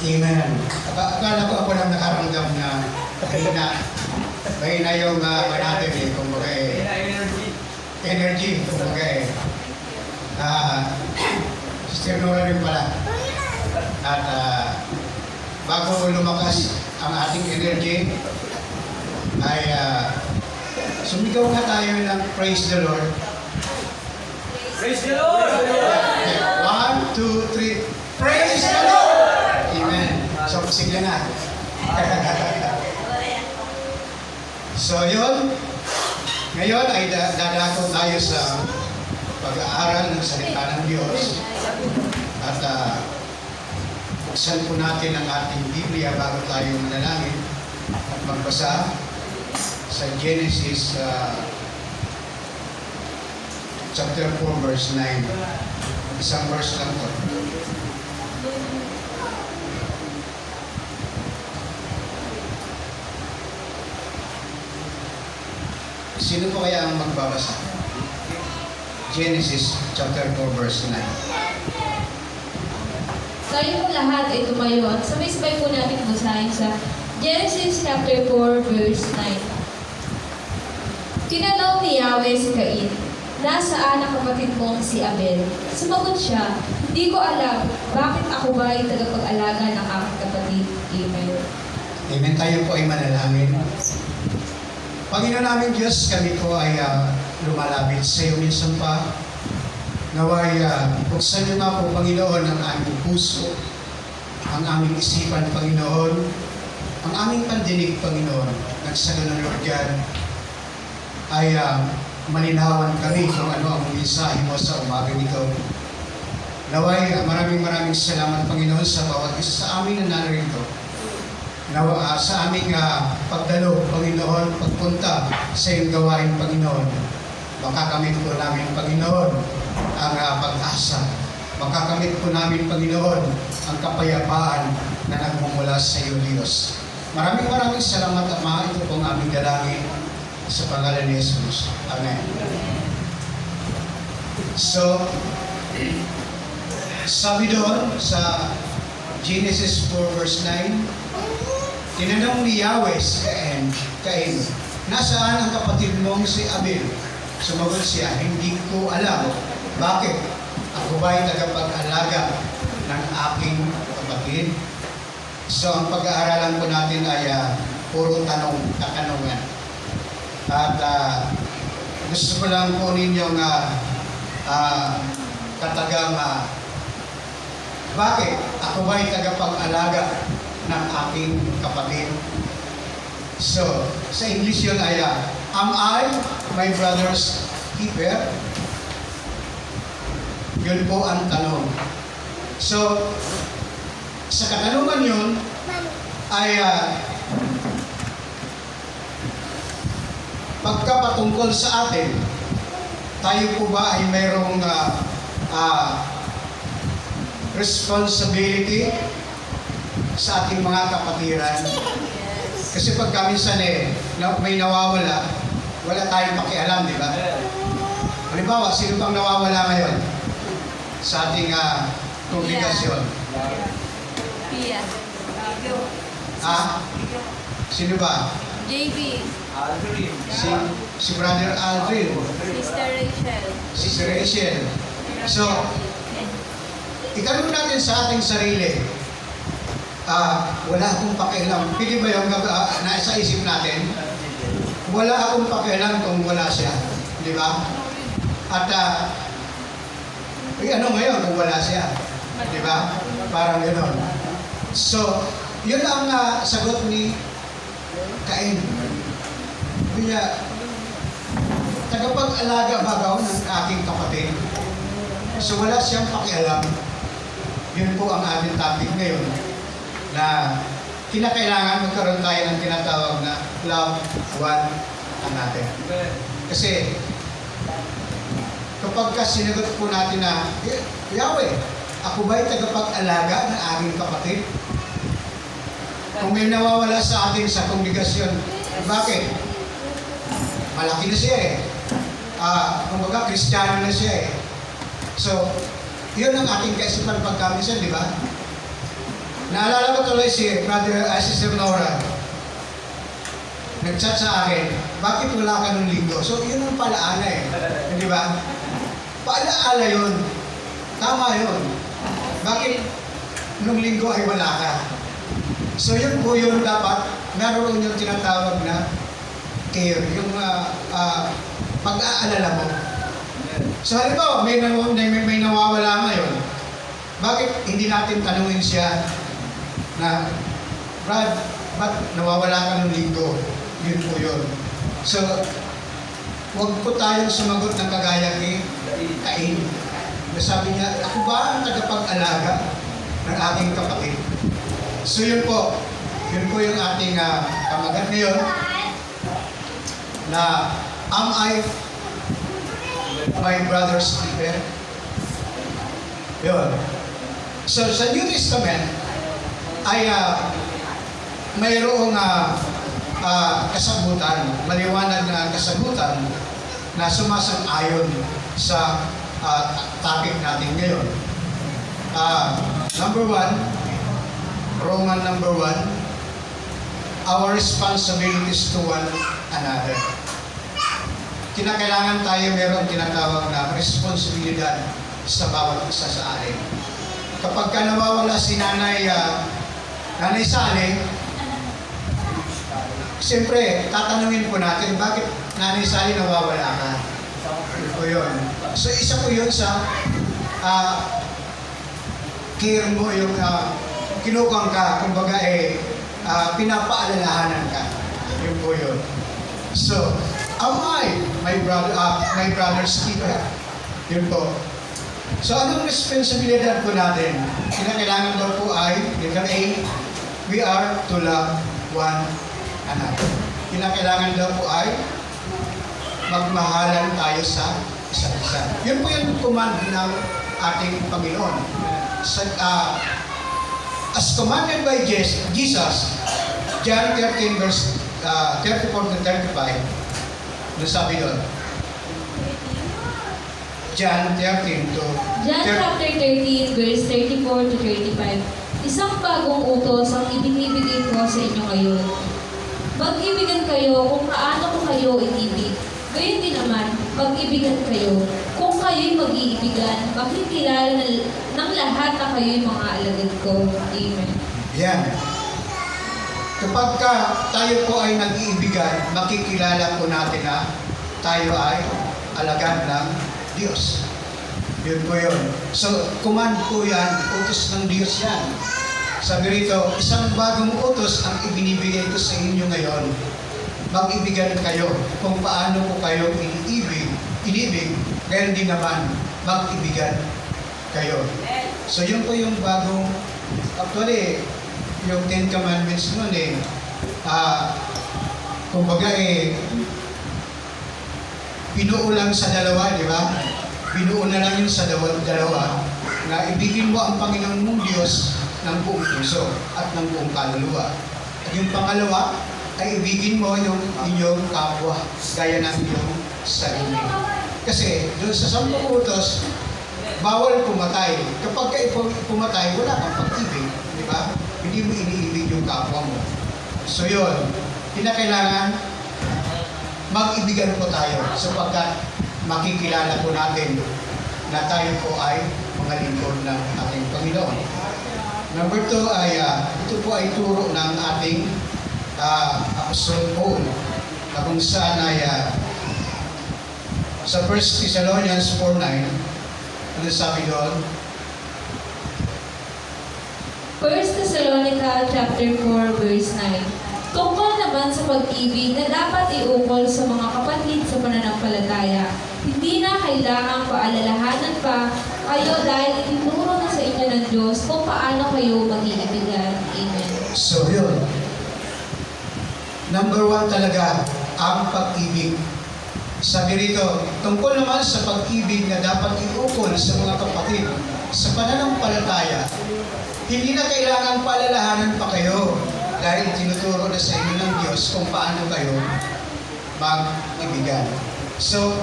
Amen. Akala ko ako lang nakaramdam na mahina yung natin eh, kumbaga eh. Energy, kumbaga eh. Sister Nora rin pala. At bago lumakas ang ating energy, ay sumigaw nga tayo ng praise the Lord. Praise the Lord! Okay, 1, 2, 3. Praise the Lord! Amen. So, sige na. So, yun. Ngayon ay dadako tayo sa pag-aaral ng salita ng Diyos. At buksan po natin ang ating Biblia bago tayo manalangin at magbasa sa Genesis chapter 4 verse 9. Isang verse lang to. Sino po kaya ang magbabasa? Genesis chapter 4 verse 9. Tayo po lahat ay tumayo at sabay-sabay po natin basahin sa Genesis chapter 4 verse 9. Tinanong ni Yahweh si Cain, "Nasaan ang kapatid mong si Abel?" Sumagot siya, "Hindi ko alam. Bakit ako ba ay tagapag-alaga ng aking kapatid?" Amen. Amen. Tayo po ay manalangin. Panginoon namin Diyos, kami po ay lumalapit sa iyo minsan pa. Naway buksan niyo nga po, Panginoon, ang aming puso, ang aming isipan, Panginoon, ang aming pandinig, Panginoon. Nagsaga ng Lord God, ay malinawan kami kung ano ang mensahe mo sa umaga nito. Naway maraming salamat, Panginoon, sa bawat isa sa amin na narito. Sa aming pagdalo, Panginoon, pagpunta sa iyong gawain, Panginoon, makakamit po namin, Panginoon, ang pag-asa. Makakamit po namin, Panginoon, ang kapayapaan na nagmumula sa iyo, Diyos. Maraming salamat, Ama. Ito pong aming dalangin sa pangalan ni Jesus. Amen. So, sabi doon sa Genesis 4 verse 9, tinanong ni Yahweh si Cain, "Nasaan ang kapatid mong si Abel?" Sumagot siya, "Hindi ko alam." Bakit? Ako ba'y tagapag-alaga ng aking kapatid? So, ang pag-aaralan po natin ay puro katanungan. At gusto ko lang po ninyong katagang bakit? Ako ba'y tagapag-alaga ng aking kapatid? So, sa English yun ay, am I my brother's keeper? Yun po ang tanong. So, sa katanungan yun, ay pagkapatungkol sa atin, tayo po ba ay mayroong responsibility sa ating mga kapatiran? Kasi pagka minsan may nawawala, wala tayong pakialam, di ba? Halimbawa, sino bang nawawala ngayon sa ating kongregasyon? Pia. Sino ba? JB. Si Brother Aldrin. Sister Rachel. Sister Rachel. So, itanong natin sa ating sarili, wala akong pakialam. Pili ba yung nasa isip natin? Wala akong pakialam kung wala siya. Di ba? At ano ngayon kung wala siya? Di ba? Parang gano'n. So, yun ang sagot ni Cain. Kaya, tagapag-alaga ba daw ng aking kapatid? So, wala siyang pakialam. Yun po ang ating topic ngayon, na kinakailangan magkaroon tayo ng tinatawag na love one another. Kasi kapag sinagot po natin na, Yahweh, ako ba'y tagapag-alaga ng aking kapatid? Kung may nawawala sa atin sa kongregasyon, bakit? Malaki na siya kumbaga, Kristiyano na siya So, yun ang ating kaisipan pagkamisan, di ba? Naalala ko tuloy si Sister Nora. Nag-chat sa akin, bakit wala ka nung linggo? So, yun ang palaala eh. Di ba? Paalaala yun. Tama yun. Bakit nung linggo ay wala ka? So, yun po yun dapat, naroon yung tinatawag na care, yung pag-aalala mo. So, halimbawa, may nawawala ngayon. Bakit hindi natin tanungin siya na, Brad, ba't nawawala ka ng linggo? Yun po yun. So, huwag po tayong sumagot ng kagaya ni Cain. Sabi niya, ako ba ang tagapag-alaga ng aking kapatid? So, yun po. Yun po yung ating kamagat ngayon na, am I my brother's keeper? Yun. So, sa New Testament, ay mayroong kasagutan, maliwanag na kasagutan na sumasang-ayon sa topic natin ngayon. Number 1, Roman number 1, our responsibilities to one another. Kinakailangan tayo meron tinatawag na responsibilidad sa bawat isa sa atin. Kapag ka nawawala si Nanay Sally, siyempre, tatanungin po natin, bakit Nanay Sally nawawala ka? Yun po yun. So, isa po yun sa care mo, yung kinukang ka, kumbaga pinapaalalahanan ka. Yun po yun. So, am I my brother's keeper? Yun po. So, anong responsibilidad po natin? Kinakailangan daw po ay, letter A, we are to love one another. Kinakailangan daw po ay magmahalan tayo sa isa't isa. Yun po yung command ng ating Panginoon. As commanded by Jesus, John 13 verse 34 to 35, nasabi doon. John 13 to John chapter 13, verse 34 to 35. Isang bagong utos ang ibinibigay ko sa inyo ngayon. Mag-ibigan kayo kung paano ko kayo inibig. Gayon din naman, mag-ibigan kayo. Kung kayo'y mag-iibigan, makikilala ng lahat na kayo'y mga alagad ko. Amen. Yan. Kapag tayo po ay nag-iibigan, makikilala po natin na tayo ay alagad ng Diyos. Yun po yun. So, command po yan, utos ng Diyos yan. Sabi rito, isang bagong utos ang ibinibigay ko sa inyo ngayon. Mag-ibigan kayo kung paano ko kayo inibig, gayon din naman, mag-ibigan kayo. So, yun po yung bagong, actually, yung Ten Commandments nun kumbaga binuo lang sa dalawa, di ba? Binuo na lang yun sa dalawa na ibigin mo ang Panginoon mong Diyos ng buong puso at ng buong kaluluwa. At yung pangalawa ay ibigin mo yung inyong kapwa gaya ng iyong sarili. Kasi doon sa 10 utos, bawal pumatay. Kapag kayo pumatay, wala kang pag-ibig, di ba? Hindi mo iniibig yung kapwa mo. So yun, kinakailangan mag-ibigan po tayo sapagkat makikilala po natin na tayo po ay mga lingkod ng ating Panginoon. Number 2 ay, ito po ay turo ng ating Apostol Paul na kung saan ay sa 1 Thessalonians 4:9, ano sabi doon? 1 Thessalonica chapter 4, verse 9. Tungkol naman sa pag-ibig na dapat iukol sa mga kapatid sa pananampalataya, hindi na kailangang paalalahanan pa kayo dahil itinuro na sa inyo ng Diyos kung paano kayo mag-iibigan. Amen. So yun, number 1 talaga, ang pag-ibig. Sabi rito, tungkol naman sa pag-ibig na dapat iukol sa mga kapatid sa pananampalataya, hindi na kailangan paalalahanan pa kayo dahil tinuturo na sa inyo ng Diyos kung paano kayo mag-ibigan. So,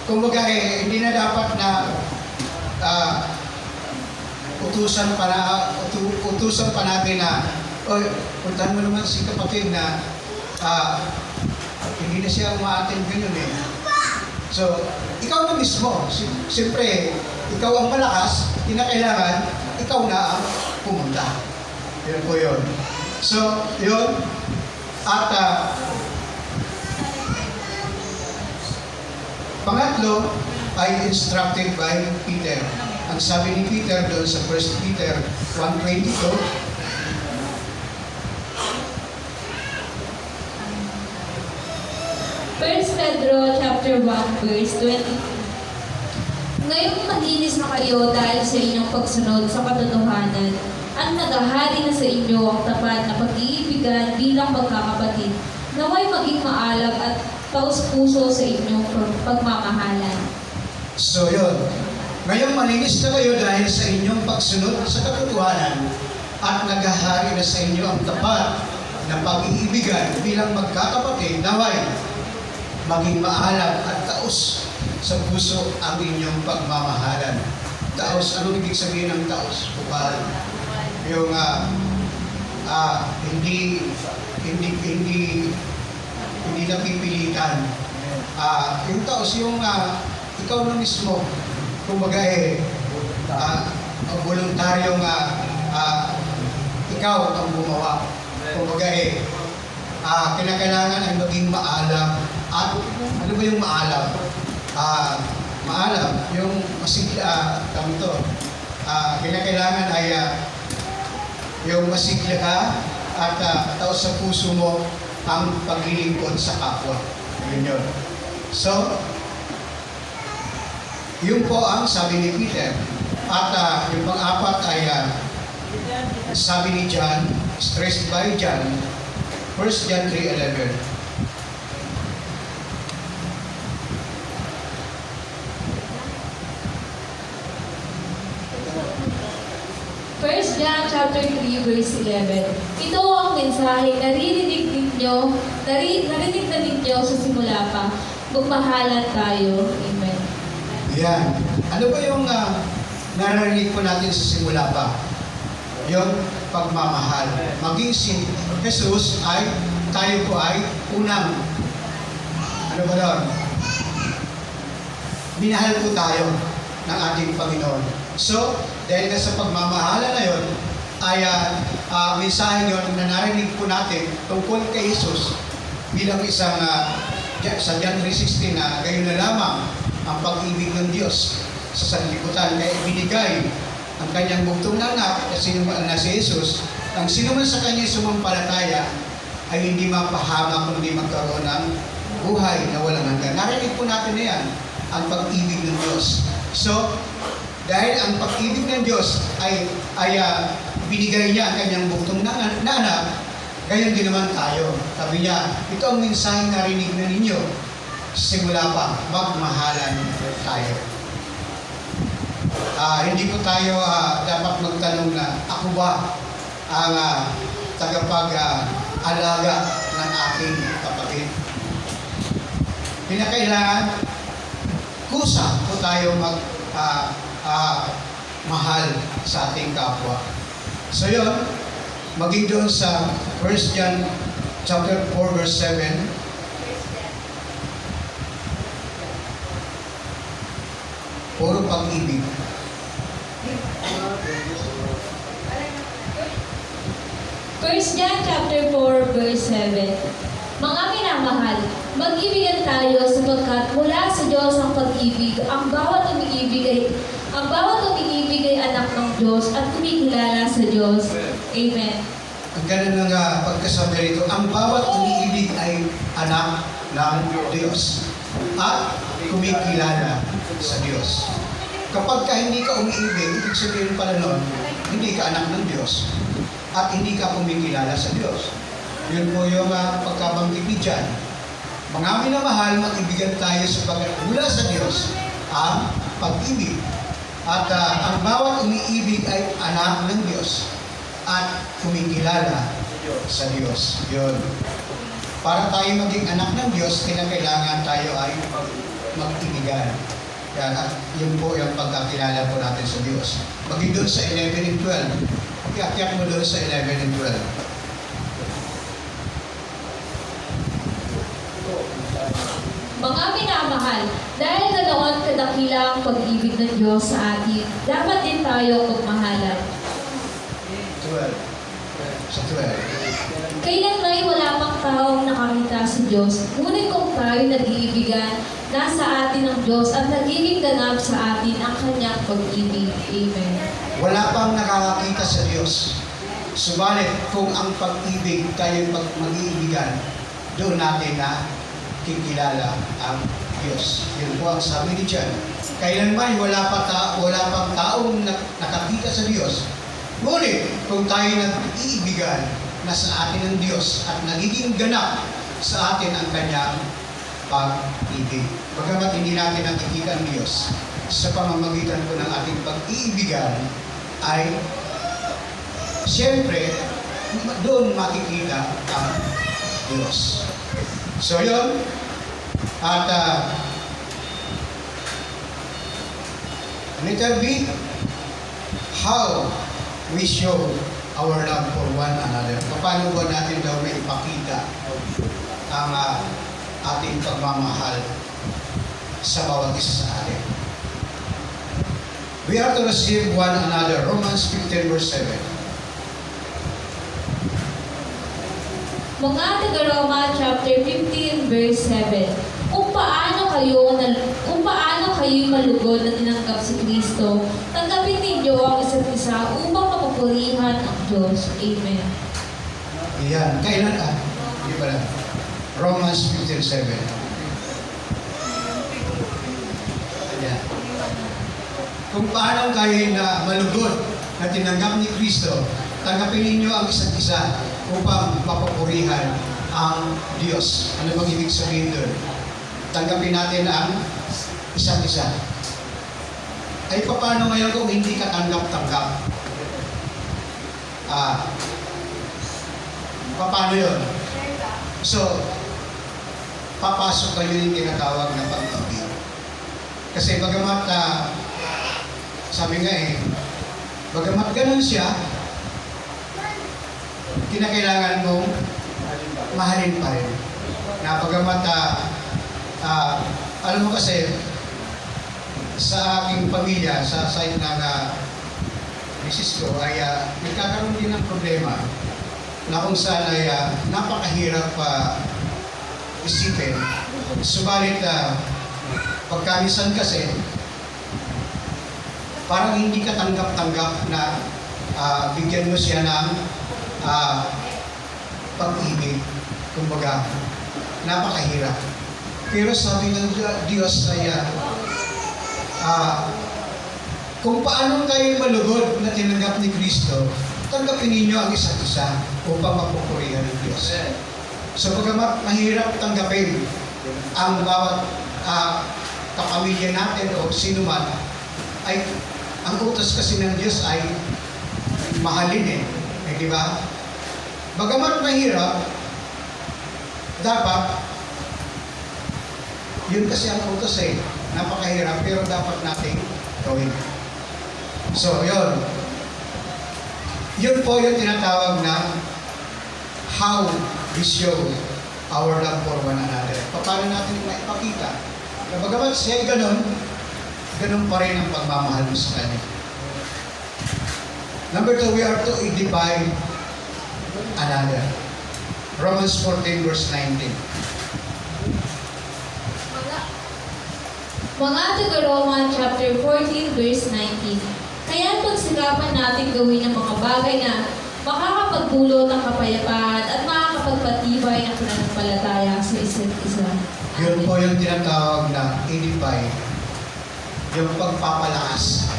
kumbaga hindi na dapat na utusan pa natin na, oy, puntahan mo naman si kapatid na hindi na siya umaattend ganyan eh. So, ikaw na mismo. Siyempre, ikaw ang malakas, kinakailangan, ikaw na ang pumunta. Yun po yun. So, yun. At pangatlo ay instructed by Peter. Ang sabi ni Peter doon sa 1 Peter 1:22, First Pedro chapter 1 verse 22. Ngayong malinis na kayo dahil sa inyong pagsunod sa katotohanan, ang naghahari na sa inyo ang tapat na pag-iibigan bilang magkakapatid, naway maging maalam at taus-puso sa inyong pagmamahalan. so yun. Ngayong malinis na kayo dahil sa inyong pagsunod sa katotohanan at naghahari na sa inyo ang tapat na pag-iibigan bilang magkakapatid, naway maging maalam at taos sa puso ang inyong pagmamahalan. Taos, ano ibig sabihin ng taos? Kupal. Yung hindi napipilitan. Yung taos, yung ikaw na mismo, kumbaga voluntaryong ikaw ang gumawa. Kumbaga kinakailangan ay maging maalam. At ano ba yung maalam? Maalam, yung masigla, kinakailangan ay yung masigla ka at taos sa puso mo ang paglilingkod sa kapwa. Yun yun. So, yun po ang sabi ni Peter. At yung pang-apat ay sabi ni John, stressed by John, 1 John 3:11. First John chapter 3 verse 11. Ito ang mensahe na narinig na ninyo sa simula pa. Magmahalan tayo. Amen. Yan. Ano ba yung narinig po natin sa simula pa? Yung pagmamahal. Maging si Jesus ay, tayo po ay unang, ano ba doon? Minahal po tayo ng ating Panginoon. So, dahil na sa pagmamahala na yun, ay mensahe yun na narinig po natin tungkol kay Jesus bilang isang sa John 3:16 na gayon na lamang ang pag-ibig ng Diyos sa sanlibutan. Kaya ibinigay ang kanyang bugtong na anak na si Jesus, ang sino man sa kanya sumampalataya ay hindi mapahamak kundi magkaroon ng buhay na walang hanggan. Narinig po natin na yan, ang pag-ibig ng Diyos. So, dahil ang pag-ibig ng Diyos ay binigay niya ang kanyang bugtong na anak, gayon din naman tayo. Sabi niya, ito ang mensahe na rinig na ninyo. Simula pa, magmahalan tayo. Hindi po tayo dapat magtanong na ako ba ang tagapag-alaga ng aking kapatid. Pinakailangan, kusa po tayo mahal sa ating kapwa. So yun, maging doon sa 1 John chapter 4 verse 7. Puro pag-ibig. First John chapter 4 verse 7. Mga minamahal, mag-ibigan tayo sapagkat mula sa Diyos ang pag-ibig. Ang bawat umiibig ay anak ng Diyos at kumikilala sa Diyos. Amen. Ang ganun ng pagkasabi rito, ang bawat umiibig ay anak ng Diyos at kumikilala sa Diyos. Kapag hindi ka umiibig, ibig sabihin pala nun, hindi ka anak ng Diyos at hindi ka kumikilala sa Diyos. Yun po yung pagkabanggit ni John. Mga minamahal, mag-ibigan tayo sapagkat mula sa Diyos ang pag-ibig. At ang bawat umiibig ay anak ng Diyos at kumikilala sa Diyos. Yun. Para tayo maging anak ng Diyos, kinakailangan tayo ay mag-ibigan. Yan, at yun po yung pagkakilala po natin sa Diyos. Maging doon sa 11 and 12. Iakyat mo doon sa 11 and 12. Mga minamahal, dahil ganoon kadakila ang pag-ibig ng Diyos sa atin, dapat din tayo magmahalan. 12. Sa 12. Kailan may wala pang taong nakakita sa Diyos, ngunit kung tayo nag-iibigan, nasa atin ang Diyos at nagiging ganap sa atin ang kanyang pag-ibig. Amen. Wala pang nakakakita sa Diyos. Subalit, kung ang pag-ibig tayo mag-iibigan, doon natin na kikilala ang Diyos. Yun po ang sabi ni John. Kailanman wala pang taong nakakita sa Diyos. Ngunit, kung tayo nag-iibigan, nasa atin ang Diyos at nagiging ganap sa atin ang kanyang pag-ibig. Bagamat hindi natin nakikita ang Diyos, sa pamamagitan po ng ating pag-iibigan ay siyempre doon makikita ang Diyos. So yun, at letter B, how we show our love for one another. Paano ba natin daw may ipakita ang ating pagmamahal sa bawat isa sa atin? We are to receive one another. Romans 15 verse 7. Mga taga-Roma chapter 15 verse 7. Kung paano kayo malugod na tinanggap si Kristo, tanggapin ninyo ang isa't isa upang mapupurihan ang Diyos. Amen. Yan. Kailan Hindi pala. Romans 15:7. Yan. Kung paano kayo na malugod na tinanggap ni Kristo, tanggapin ninyo ang isa't isa upang mapupurihan ang Diyos. Ano bang ibig sabihin doon? Tanggapin natin ang isa't isa. Ay paano ngayon kung hindi ka tanggap-tanggap? Paano yun? So, papasok kayo yung tinatawag na pag-ibig. Kasi bagamat, sabi nga bagamat ganun siya, kinakailangan mong mahalin pa rin. Na bagamat, alam mo kasi, sa aking pamilya, sa side ng misis ko, ay nagkakaroon din ng problema na kung saan ay napakahirap isipin. Subalit, pagkamisan kasi, parang hindi ka tanggap-tanggap na bigyan mo siya ng pag-ibig. Kumbaga, napakahirap. Pero sabi ng Diyos ay kung paano kayo malugod na tinanggap ni Kristo, tanggapin ninyo ang isa't isa upang mapupurihan ng Diyos. So bagamat mahirap tanggapin ang bawat kapamilya natin o sino man, ay ang utos kasi ng Diyos ay mahalin di ba? Bagamat mahirap, dapat yun kasi ang utos napakahirap pero dapat nating gawin. So yun po yung tinatawag na how we show our love for one another. Paano natin maipakita na bagamat siya ganun pa rin ang pagmamahal mo sa kanya. Number 2, we are to edify another. Romans 14 verse 19. Mga taga-Roma chapter 14 verse 19. Kaya pagsikapan natin gawin ang mga bagay na makakapagdulot ng kapayapaan at makakapagpatibay ng pananampalataya sa isa't isa. Yun po yung tinatawag na edify, yung pagpapalakas.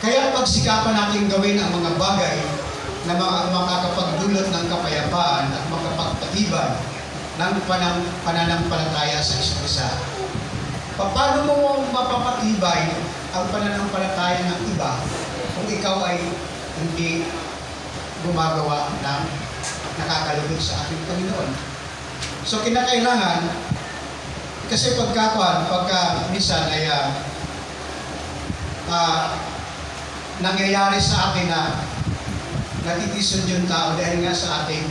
Kaya pagsikapan natin gawin ang mga bagay na makakapagdulot ng kapayapaan at makapagpatibay ng pananampalataya sa isa't isa. Paano mo mapapatibay ang pananampalataya ng iba kung ikaw ay hindi gumagawa ng nakakalugod sa ating Panginoon? So kinakailangan Kasi pagka minsan ay nangyayari sa atin na natitisod yung tao dahil nga sa ating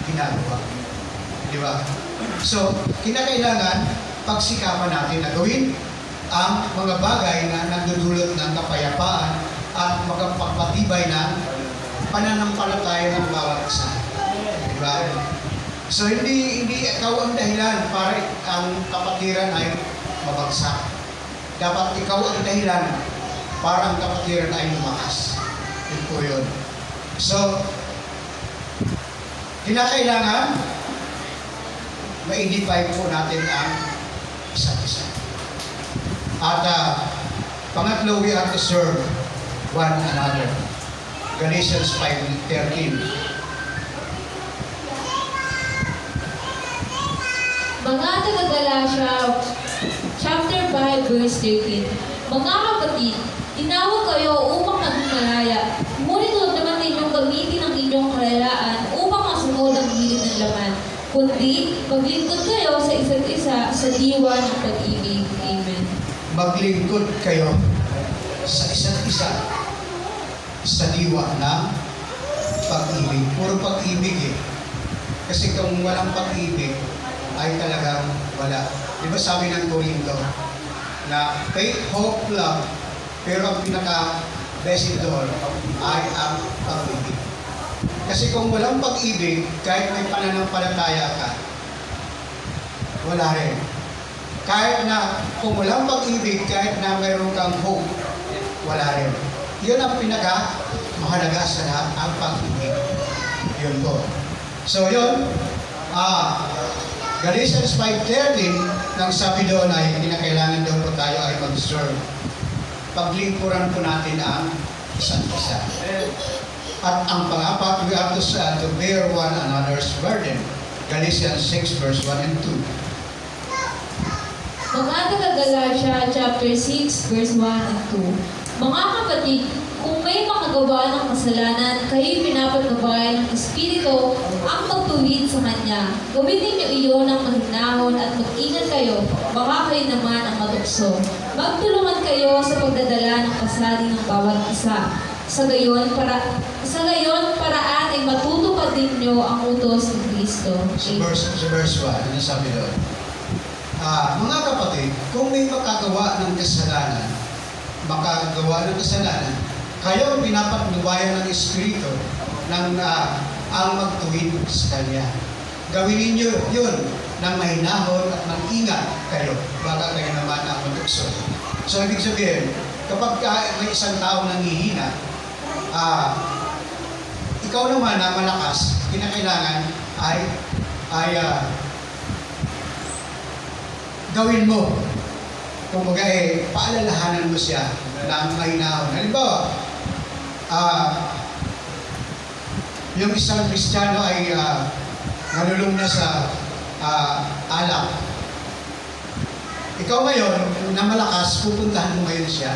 ginagawa. Di ba? So, kinakailangan pagsikapan natin na gawin ang mga bagay na nagdudulot ng kapayapaan at magpapatibay ng pananampalataya ng bawat isa. Di ba? So, hindi ikaw ang dahilan para ang kapatiran ay mabagsak. Dapat ikaw ang dahilan para ang kapatiran ay lumakas. Yun po yun. So, kinakailangan ma-edify po natin ang isa't isa. At pangatlo, we are to serve one another. Galatians 5:13. Mga taga-Galatia, chapter 5, verse 13. Mga kapatid, tinawag kayo upang maging malaya. Ngunit huwag naman ninyong gamitin ang inyong kalayaan upang masunod ang hilig ng laman. Kundi, maglingkod kayo sa isa't isa sa diwa ng pag-ibig. Amen. Maglingkod kayo sa isa't isa sa diwa ng pag-ibig. Puro pag-ibig eh. Kasi kung walang pag-ibig, ay talagang wala. Di ba sabi ng Corinto na faith, hope, love, pero ang pinaka-best doon ay ang pag-ibig. Kasi kung walang pag-ibig, kahit may pananampalataya ka, wala rin. Kahit na kung walang pag-ibig, kahit na mayroon kang hope, wala rin. Yun ang pinaka-mahalaga sa lahat, ang pag-ibig. Yun po. So yun, Galatians 5:13, nang sabi doon ay kinakailangan daw po tayo ay mag-serve. Paglingkuran po natin ang isa't isa. At ang pang-apat, we have to bear one another's burden. Galatians 6 verse 1 and 2. Mga taga-Galatia, chapter 6, verse 1 and 2. Mga kapatid, kung may makagawa ng kasalanan, kayo'y pinapagabayan ng Espiritu ang pagtuwid sa Kanya. Gawin ninyo iyon ng mahinahon at mag-ingat kayo, baka kayo naman ang matukso. Magtulungan kayo sa pagdadala ng pasali ng bawat isa. Sa gayon, paraan ay matutupad ninyo ang utos ng Kristo. Sa verse 1, ano sabi doon? Mga kapatid, kung may makagawa ng kasalanan, kayo ang pinapagnubayan ng Espiritu ng ang magtuwid sa Kanya. Gawin ninyo yun ng mahinahon at mag-ingat kayo, baka kayo naman ang matukso. So, ibig sabihin, kapag may isang tao nanghihina, ikaw naman na malakas, kinakailangan ay gawin mo. Kumbaga paalalahanan mo siya ng mahinahon. Halimbawa, yung isang Kristiyano ay nalulung na sa alak. Ikaw ngayon, na malakas, pupuntahan mo ngayon siya.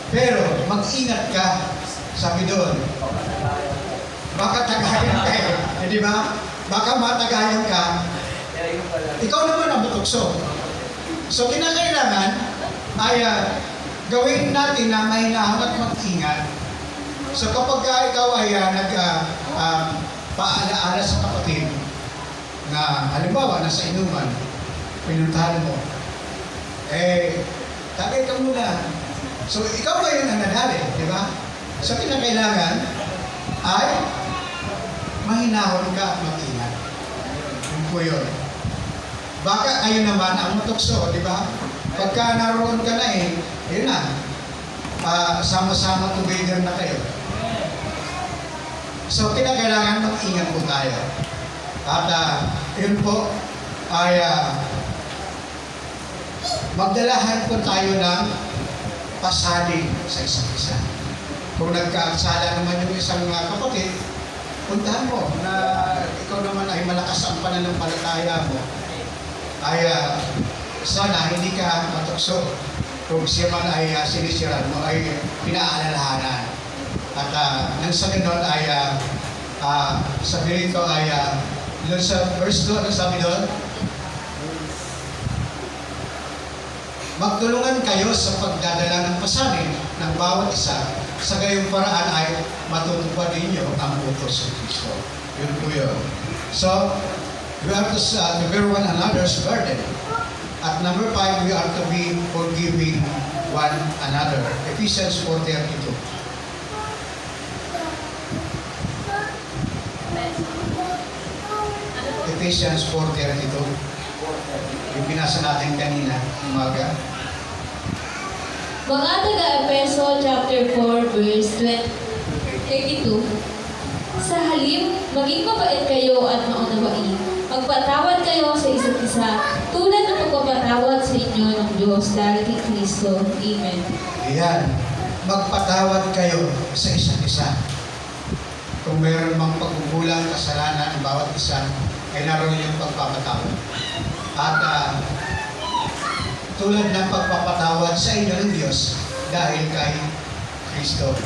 Pero, mag-ingat ka, sabi doon. Baka tagayan ka di ba? Baka matagayan ka, ikaw naman ang matukso. So, kinakailangan ay gawin natin na mahinahon at mag-ingat. So, kapag ikaw ay paalaala sa kapatid na halimbawa nasa inuman, pinuntahan mo, tagay ka muna. So, ikaw ngayon ang nadali, di ba? So, kinakailangan ay mahinahon ka at mag-ingat. Yun po yun. Baka kayo naman ang matukso, di ba? Pagka naroon ka na yun na. Sama-sama together na kayo. So, kinakailangan mag-ingat po tayo. At yun po ay magdalahan po tayo ng pasaling sa isa't isa. Kung nagkaaksala naman yung isang kapatid, puntahan mo na ikaw naman ay malakas ang pananampalataya mo, ay sana hindi ka matukso. Kung siya man ay sinisiran mo, ay pinaalalahanan. At nang sa ganon ay sabi rito ay doon sa verse 2, ano sabi doon? magtulungan kayo sa pagdadala ng pasanin ng bawat isa, sa gayong paraan ay matutupad ninyo ang utos ng Kristo. Yun po yun. So, we have to bear one another's burden. At number 5, we are to be forgiving one another. Ephesians 4:32. Ephesians 4:32. Yung binasa natin kanina, umaga. Mga taga-Efeso chapter 4 verse 32. Sa halip, maging mabait kayo at maunawain. Magpatawad kayo sa isa't isa, tulad ng pagpapatawad sa inyo ng Diyos dahil kay Kristo. Amen. Ayan. Magpatawad kayo sa isa't isa. Kung mayroon mang pagkukulang, kasalanan ng bawat isa, ay naroon yung pagpapatawad. At tulad ng pagpapatawad sa inyo ng Diyos dahil kay Kristo.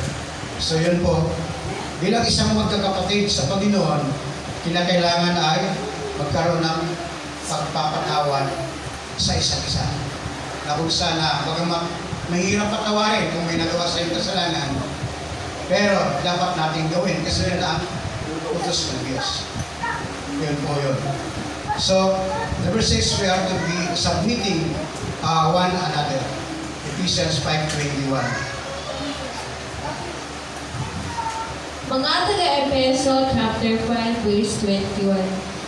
So yun po, bilang isang magkakapatid sa Panginoon, kinakailangan ay magkaroon ng pagpapatawad sa isa't isa. Na kung sana, bagamat mahirap patawarin kung may nagawa sa iyong kasalanan, pero dapat natin gawin kasi yun ang utos ng Diyos. Yun po yun. So, number 6, we have to be submitting one another. Ephesians 5:21. Mga taga-Efeso chapter 5 verse 21.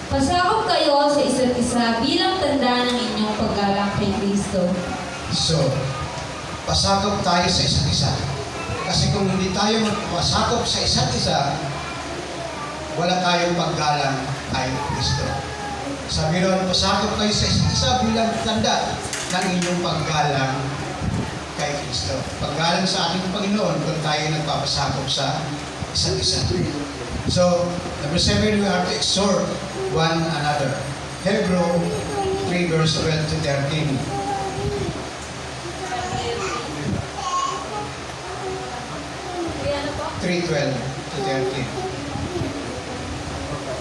Pasakop kayo sa isa't isa bilang tanda ng inyong paggalang kay Kristo. So, pasakop tayo sa isa't isa. Kasi kung hindi tayo magpasakop sa isa't isa, wala tayong paggalang kay Kristo. Sabi ron, pasakop kayo sa isa't isa bilang tanda ng inyong paggalang kay Kristo. Paggalang sa ating Panginoon kung tayo nagpapasakop sa isa't isa. So, number 7, we have to exhort one another. Hebrew 3 verse 12 to 13. Kaya ano po? 3:12 to 13.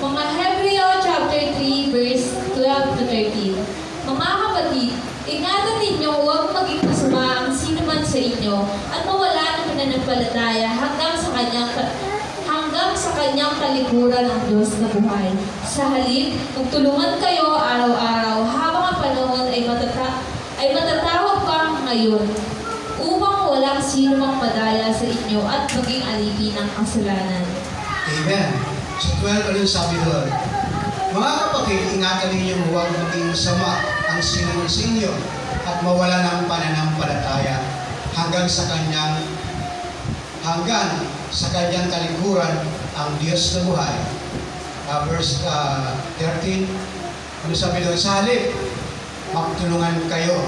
Mga Hebreo chapter 3 verse 12 to 13. Mga kapatid, ingatan ninyo huwag maging masama ang sino man sa inyo at mawala ng pananampalataya hanggang sa kanyang talikuran ng Diyos na buhay. Sa halip, magtulungan kayo araw-araw habang ang panahon ay matatawag pa ngayon upang walang sino mang madaya sa inyo at maging alipin ng kasalanan. Amen. So 12, ano yung sabi doon? Mga kapatid, ingatan ninyo huwag maging masama ang sino sa inyo at mawala ng pananampalataya hanggang sa kanyang talikuran ang Diyos na buhay. Verse 13, ano sabi doon? Sa halip, magtulungan kayo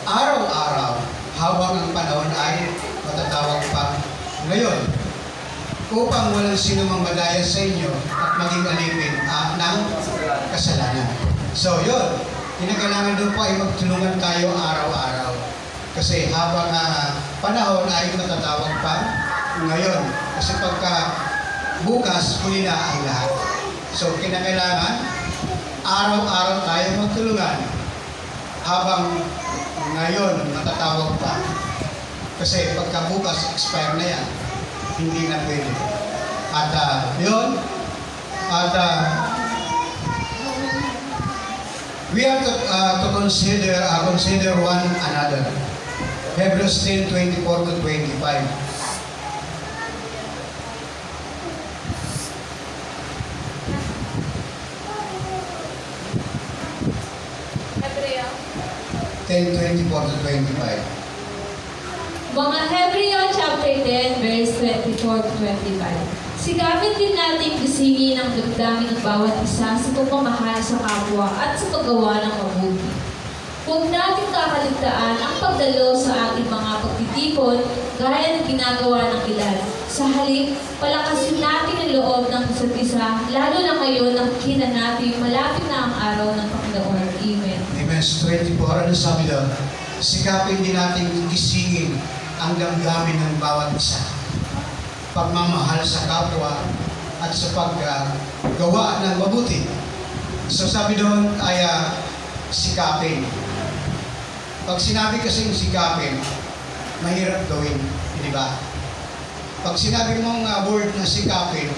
araw-araw habang ang panahon ay matatawag pa ngayon upang walang sino mang madaya sa inyo at maging alipin ng kasalanan. So, yun. Kinakailangan doon po ay magtulungan tayo araw-araw. Kasi habang panahon ay matatawag pa ngayon. Kasi pagka bukas, huli na ang lahat. So, kinakailangan araw-araw tayo magtulungan habang ngayon matatawag pa. Kasi pagka bukas, expire na yan. Hindi na pwede. At yun, we have to consider one another. Hebrews 10:24 to 25. Hebreo 10:24 to 25. Mga Hebreo chapter 10 verse 24 to 25. Sigapin din natin gisingin ang damdamin ng bawat isa sa pagmamahal sa kapwa at sa paggawa ng mabuti. Huwag natin kakaligtaan ang pagdalo sa ating mga pagtitipon gaya ng ginagawa ng ilan. Sa halip, palakasin natin ang loob ng isa't isa, lalo na ngayon na nakikita natin malapit na ang araw ng Panginoon. Amen. Amen. 24, ano sabi doon? Sikapin din natin gisingin ang damdamin ng bawat isa. Pagmamahal sa kapwa at sa paggawa ng mabuti. So sabi doon ay sikapin. Pag sinabi kasi yung sikapin, mahirap gawin, di ba? Pag sinabi mong word na sikapin,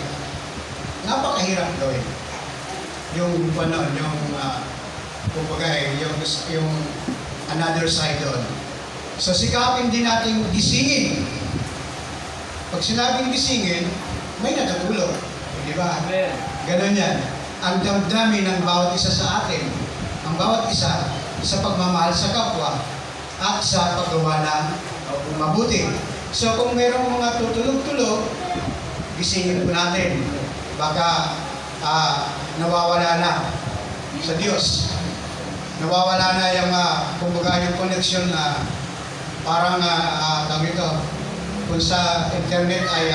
napakahirap gawin. Yung kumbaga yung another side doon. So sikapin din natin gisingin. Pag sinabing gisingin, may natutulog. Di ba? Amen. Ganon yan. Ang damdamin ng bawat isa sa atin, ang bawat isa sa pagmamahal sa kapwa at sa paggawa ng mabuti. So kung mayroong mga tutulog-tulog, gisingin po natin. Baka nawawala na sa Diyos. Nawawala na yung kumbaga yung connection na parang tawag ito, kung sa internet ay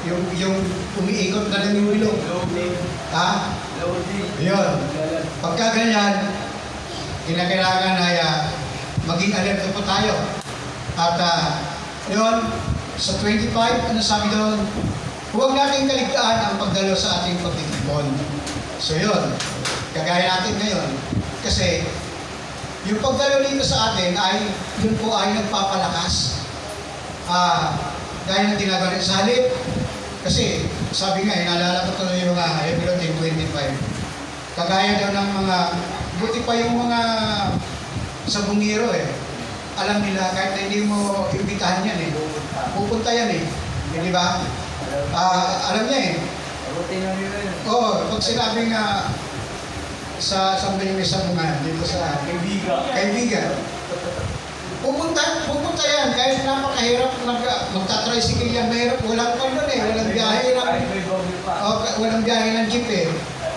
yung umiikot na lang yung ilog. Loading. Loading. Yun. Pagka ganyan, kinakailangan ay maging alert po tayo. At yun, sa 25, ano sabi doon? Huwag natin kaligtaan ang pagdalo sa ating pagtitipon. So yun, kagaya natin ngayon. Kasi yung pagdalo dito sa atin ay, yun po ay nagpapalakas. Dahil ang ginagawa rin sa halip. Kasi sabi nga, naalala ko tuloy yung Hebrew 10:25. Kagaya daw ng mga, buti pa yung mga sabungiro alam nila kahit na hindi mo imbitahan yan pupunta yan di ba? Alam niya Abutin na nila yun. Oo, pag sinabing sa may sabungan dito sa kaibigan, pupunta yan kahit napakahirap magta-tricycle yan, mahirap, walang pan doon walang biyahe Kahit may bogey pa. walang biyahe ng jeep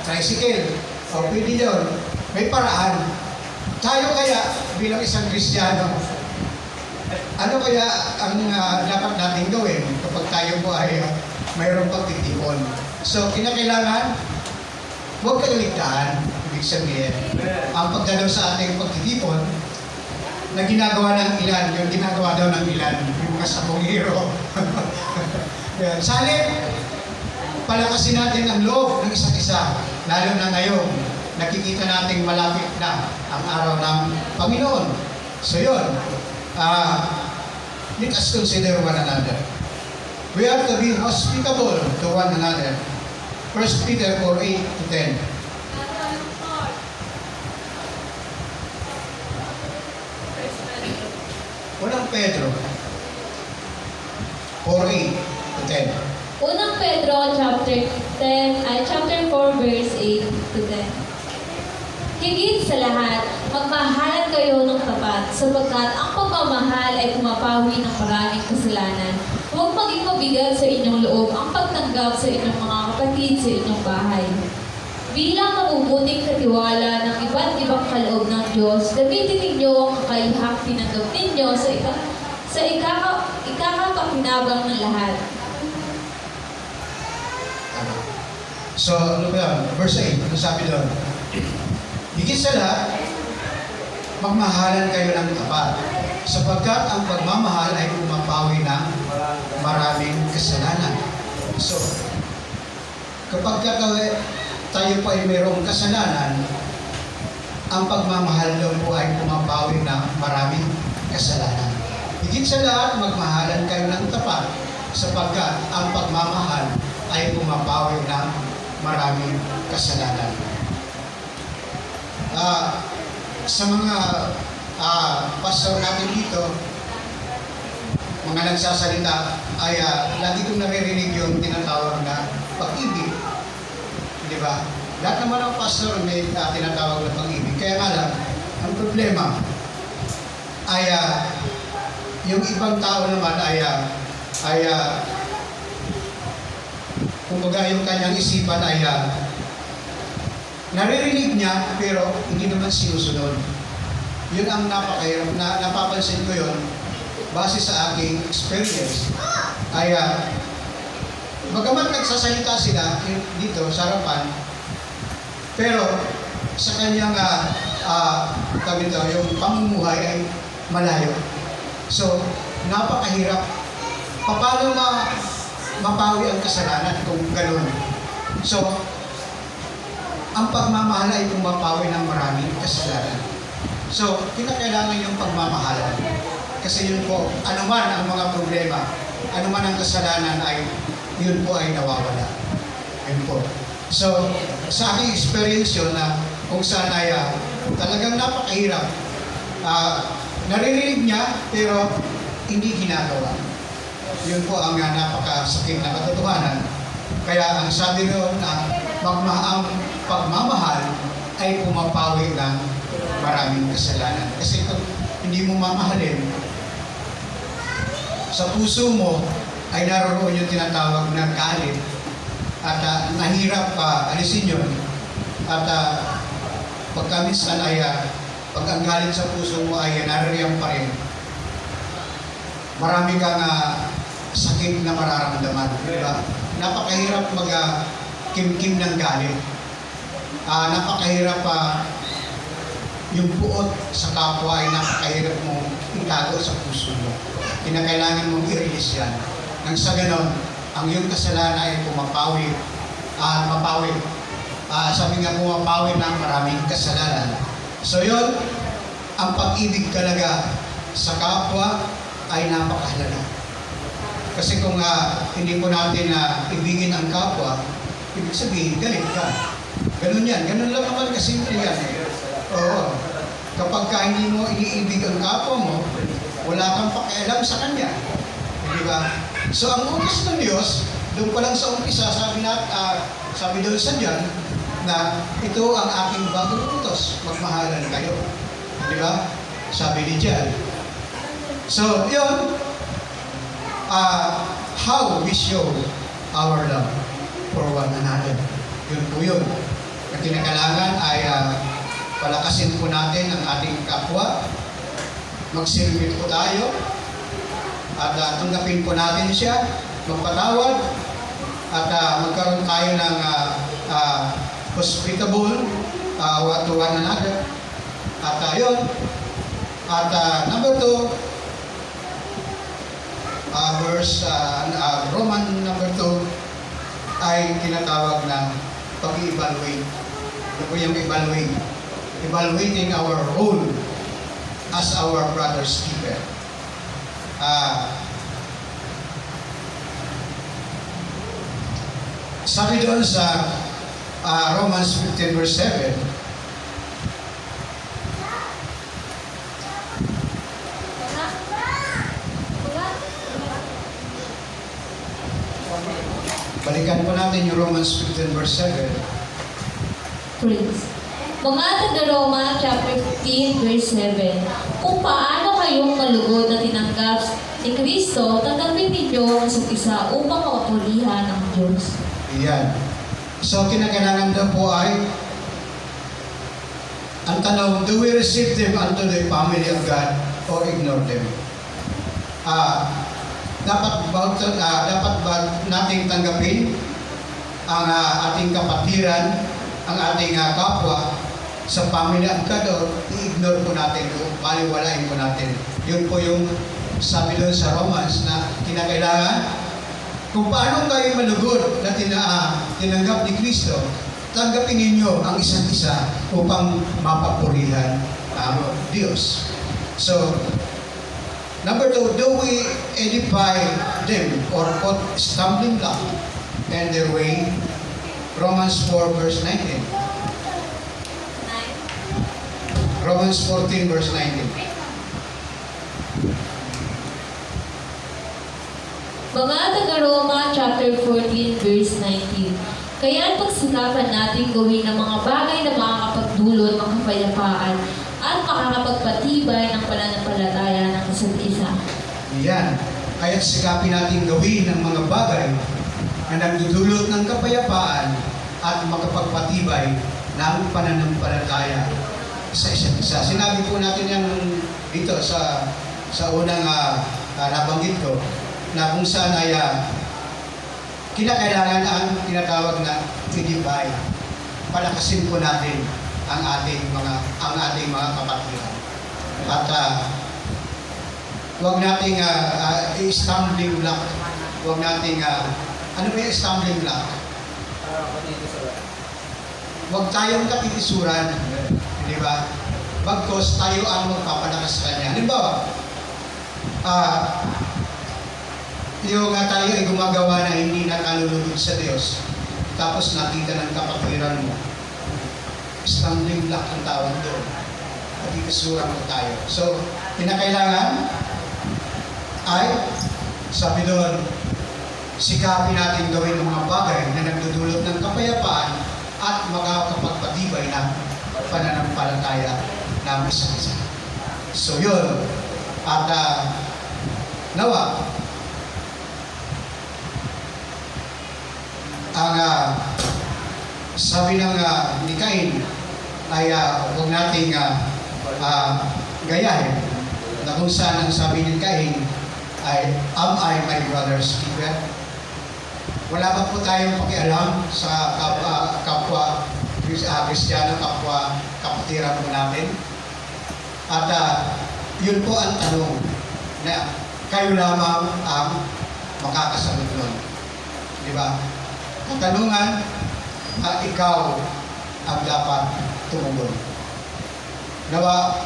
tricycle, pwede yun, may paraan. Tayo kaya bilang isang Kristiyano, ano kaya ang dapat natin gawin kapag tayo po ay mayroong pagtitipon? So, kinakailangan, huwag kaligtaan. Ibig sabihin, ang pagdalaw sa ating pagtitipon na ginagawa ng ilan, yung ginagawa daw ng ilan, yung mga sabongero. Salit, palakasin natin ang loob ng isa't isa, lalo na ngayon, nakikita nating malapit na ang araw ng Panginoon. So yun, let us consider one another. We are to be hospitable to one another. 1 Peter 4:8-10. Unang Pedro 4:8-10. Unang Pedro, chapter 4, verse 8-10. Higit sa lahat, magmahalan kayo ng tapat, sapagkat ang pagmamahal ay pumapawi ng maraming kasalanan. Huwag maging mabigat sa inyong loob ang pagtanggap sa inyong mga kapatid sa inyong bahay. Bilang mabubuting katiwala ng iba't ibang kaloob ng Diyos, gamitin ninyo ang kakayahang tinanggap ninyo sa ikakapakinabang ng lahat. So, ano ba yan? Verse 8, ano sabi doon? Higit sa lahat, magmahalan kayo ng tapat, sapagkat ang pagmamahal ay pumapawi ng maraming kasalanan. So, kapag tayo po ay mayroong kasalanan, ang pagmamahal daw po ay pumapawi ng maraming kasalanan. Higit sa lahat, magmahalan kayo ng tapat, sapagkat ang pagmamahal ay pumapawi ng maraming kasalanan. Sa mga pastor natin dito, mga nagsasalita, ay lagi kong naririnig yung tinatawag na pag-ibig. Di ba? Lahat naman ng pastor may tinatawag na pag-ibig. Kaya nga lang, ang problema ay yung ibang tao naman ay kumbaga yung kanyang isipan ay naririnig niya pero hindi naman sinusunod. Yun ang napakahirap na napapansin ko yun base sa aking experience. Ay bagamat nagsasalita sila dito sa harapan, pero sa kanyang yung pamumuhay ay malayo. So, napakahirap. Paano mapawi ang kasalanan kung gano'n? So, ang pagmamahal ay pumapawi ng maraming kasalanan. So, kinakailangan yung pagmamahalan. Kasi yun po, anuman ang mga problema, anuman ang kasalanan ay, yun po ay nawawala. Yun po. So, sa aking experience yun na kung saan ay talagang napakahirap. Naririnig niya, pero hindi ginagawa. Yun po ang napakasakit na katotohanan. Kaya ang sabi noon na ang pagmamahal ay pumapawi ng maraming kasalanan. Kasi kung hindi mo mamahalin, sa puso mo ay naroon yung tinatawag na galit at nahirap alisin yun. At pagka minsan ay pag ang galit sa puso mo ay naririyan pa rin, marami kang sakit na mararamdaman. Diba? Napakahirap mag-kim-kim ng galit. Napakahirap yung puot sa kapwa ay napakahirap mong itago sa puso mo. Kinakailangan mong i-release yan. Nang sa ganon, ang iyong kasalanan ay pumapawi, mapawi. Sabi nga pumapawi ng maraming kasalanan. So yun, ang pag-ibig talaga sa kapwa ay napakahalaga. Kasi kung hindi po natin ibigin ang kapwa, ibig sabihin, galit ka. Ganun yan. Ganun lang naman kasimple yan. Oo. Kapag hindi mo iniibig ang kapwa mo, wala kang pakialam sa kanya. Di ba? So ang utos ng Diyos, doon pa lang sa umpisa, sabi doon sa diyan, na ito ang aking bagong utos, magmahalan kayo. Di ba? Sabi ni John. So, yun, how we show our love for one another. Yun po yun. Ang kinakailangan ay palakasin po natin ang ating kapwa, magsilbit po tayo, at tanggapin po natin siya, magpatawad, at magkaroon tayo ng hospitable to one another. At yun. At number 2, Roman number 2 ay tinatawag na pag-evaluate. Ito po yung evaluate. Evaluating our role as our brother's keeper. Sabi doon sa Romans 15 verse 7, balikan po natin yung Romans 15 verse 7. Praise. Mga taga-Roma, chapter 15, verse 7. Kung paano kayong malugod na tinanggap ni Kristo, tanggapin ninyo ang isa't isa upang makapulihan ng Diyos. Iyan. So, kinakailangan daw po ay, ang tanong, do we receive them unto the family of God or ignore them? Dapat ba nating tanggapin ang ating kapatiran, ang ating kapwa sa family of God o i-ignore po natin o baliwalain po natin? Yun po yung sabi doon sa Romans na kinakailangan kung paano kayo malugod na tinanggap ni Kristo, tanggapin ninyo ang isa't isa upang mapapurihan ang Diyos. So, number 2, do we edify them or put stumbling block in their way? Romans 4 verse 19. Romans 14 verse 19. Mga taga-Roma, chapter 14, verse 19. Kaya pagsikapan natin gawin ang mga bagay na makakapagdulot ng kapayapaan at makakapagpatibay ng pananampalataya ng isa't isa. Yan. Kaya sikapin natin gawin ang mga bagay na nagdudulot ng kapayapaan at makapagpatibay ng pananampalataya sa isa't isa. Sinabi po natin yan dito sa unang nabanggit ko na kung saan ay kinakailangan ang tinatawag na edify. Palakasin po natin ang ating mga kapatiran. At huwag nating i-stumbling block. Huwag nating ano ba yung stumbling block? huwag tayong kapitisuran. Di ba? Bagkos tayo ang magpapalakas sa Kanya. Halimbawa, yung tayo ay gumagawa na hindi nakalulugod sa Diyos, tapos nakita ng kapatiran mo, stumbling block ang tawag doon. Kapitisuran mo tayo. So, kinakailangan ay, sabi doon, sikapin natin gawin ng mga bagay na nagdudulot ng kapayapaan at makakapagpatibay ng pananampalataya ng isa't isa. So yun, at nawa, ang sabi ng ni Cain ay huwag nating gayahin na kung saan ang sabi ni Cain ay, am I my brother's keeper? Wala ba po tayong pakialam sa kapwa Kristiyano, kapwa kapatiran po natin? At yun po ang tanong na kayo lamang ang makakasagot nun. Di ba? Katanungan na ikaw ang dapat tumugon. Nawa,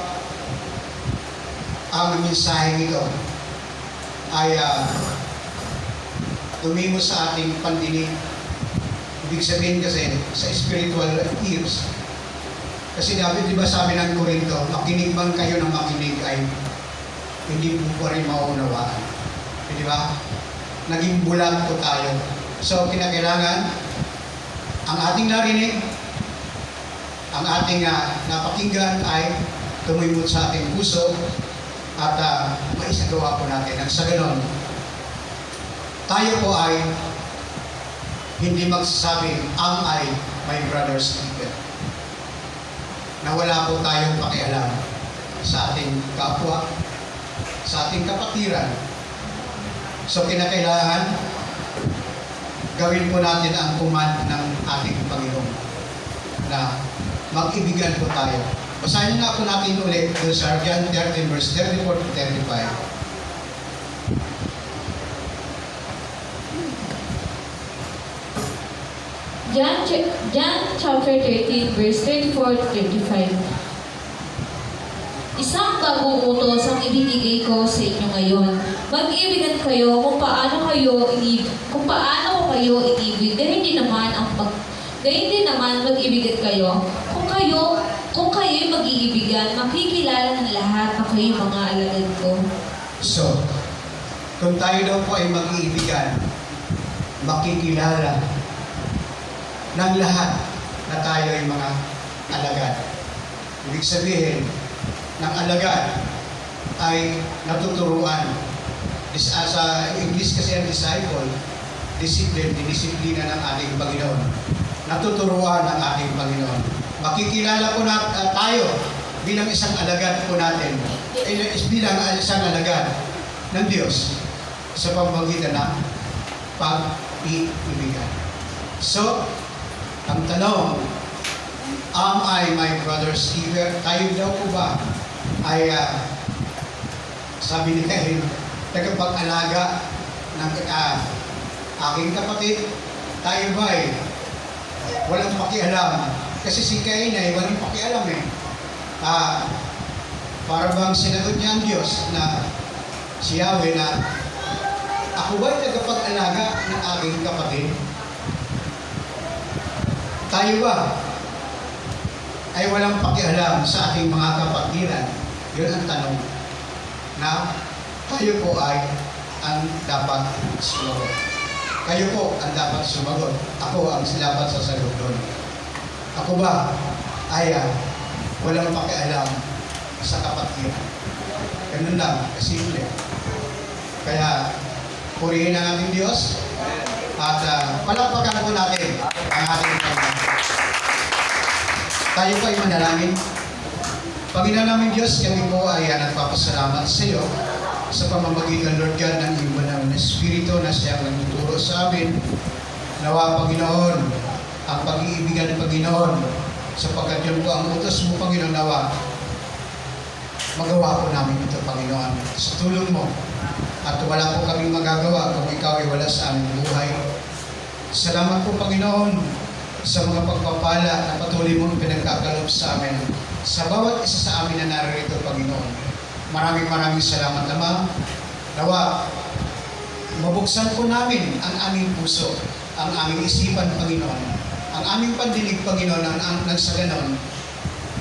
ang mensahe ito ay tumimo sa ating pandinig. Ibig sabihin kasi sa spiritual ears. Kasi di ba sabi ng Korinto, makinig man kayo ng makinig ay hindi po pa rin maunawaan. Di ba? Naging bulag po tayo. So, kinakailangan ang ating narinig, ang ating napakinggan ay tumimot sa ating puso at maisagawa po natin. At sa ganon, tayo po ay hindi magsasabi, am I my brother's keeper? Na wala po tayong pakialam sa ating kapwa, sa ating kapatiran. So, kinakailangan gawin po natin ang command ng ating Panginoon na mag-ibigan po tayo. Basahin nga po natin ulit sa John 13 verse 34 to 35. John chapter 13, verse 34 to 35. Isang bagong utos ang ibinigay ko sa inyo ngayon. Mag-ibigan kayo kung paano ko kayo inibig. Gayun din naman mag-ibigan kayo. Kung kayo'y mag-iibigan, makikilala ng lahat na kayo mga alagad ko. So, kung tayo daw po ay mag-iibigan, makikilala ng lahat na tayo ay mga alagad. Ibig sabihin, ng alagad ay natuturuan. Sa English kasi ang disciple, dinisiplina ng ating Panginoon. Natuturuan ng ating Panginoon. Makikilala po tayo bilang isang alagad po natin. Bilang isang alagad ng Diyos sa pamamagitan ng pag-iibigan. So, ang tanong, am I my brother's keeper? Tayo daw po ba ay, sabi ni Cain, tagapag-alaga ng aking kapatid? Tayo ba ay walang pakialam? Kasi si Cain ay walang pakialam eh. Para bang sinagot niya ang Diyos na si Yahweh na ako ba'y tagapag-alaga ng aking kapatid? Tayo ba ay walang pakialam sa ating mga kapatiran? Yun ang tanong na tayo po ay ang dapat sumagot. Kayo po ang dapat sumagot. Ako ang dapat sasagot doon. Ako ba ay walang pakialam sa kapatiran? Ganun lang, kasimple. Kaya, purihin ang ating Diyos at palakpakan po natin ang ating Panginoon. Tayo po ay manalangin. Panginoon namin Diyos, kami po ay nagpapasalamat sa iyo sa pamamagitan, Lord God, ng iyong banal na Espiritu na siyang nagtuturo sa amin. Nawa, Panginoon, ang pag-iibigan ng Panginoon, sapagkat yun po ang utos mo, Panginoon, nawa, magawa po namin ito, Panginoon, sa tulong mo. At wala po kaming magagawa kung ikaw ay wala sa aming buhay. Salamat po, Panginoon, sa mga pagpapala na patuloy mong pinagkakalob sa amin. Sa bawat isa sa amin na narito, Panginoon. Maraming salamat, Ama. Nawa, mabuksan po namin ang aming puso, ang aming isipan, Panginoon. Ang aming pandinig, Panginoon, nang sa ganon,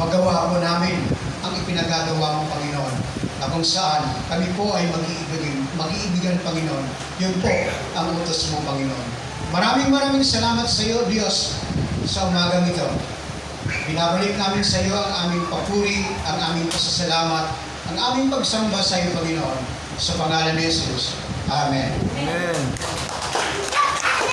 magawa po namin ang ipinagagawa mo, Panginoon, na kung saan kami po ay mag-iibigan, Panginoon. Yun po ang utos mo, Panginoon. Maraming salamat sa iyo, Diyos, sa umagang ito. Binabalik namin sa iyo ang aming papuri, ang aming pasasalamat, ang aming pagsamba sa iyo, Panginoon. Sa pangalan ni Jesus. Amen. Amen.